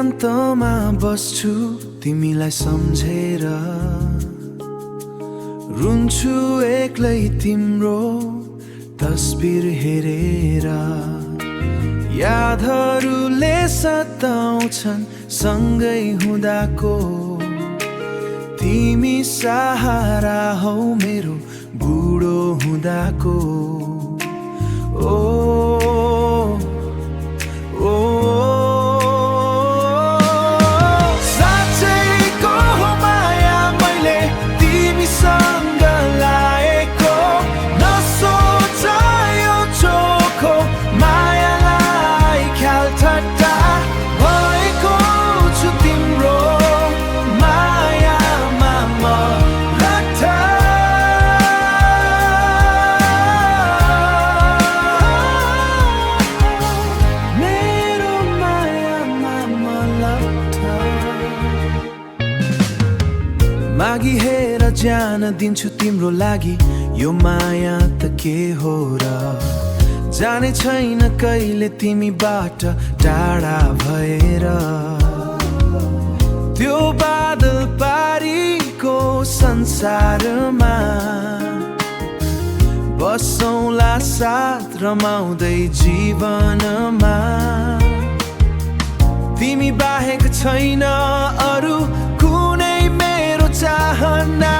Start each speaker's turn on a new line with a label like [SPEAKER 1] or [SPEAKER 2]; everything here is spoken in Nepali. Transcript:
[SPEAKER 1] एकान्तमा बस्छु तिमीलाई सम्झेर, रुन्छु एक्लै तिम्रो तस्बिर हेरेर। यादहरूले सताउँछन् सँगै हुँदाको, तिमी सहारा हौ मेरो बुढो हुँदाको। ओ ओ साँच्चैको हो माया मैले तिमीसँग लाएको, नसोच यो चोखो मायालाई ख्याल ठट्टा भएको छु तिम्रो मायामा म रट्टा। मेरो मायामा म लट्ठा। मागी हेर जान दिन्छु तिम्रो लागि, यो माया त के हो र। जाने छैन कहिले तिमीबाट टाढा भएर, त्यो बादल पारीको संसारमा बसौँला साथ रमाउँदै जीवनमा। तिमी बाहेक छैन अरू कुनै मेरो चाहना,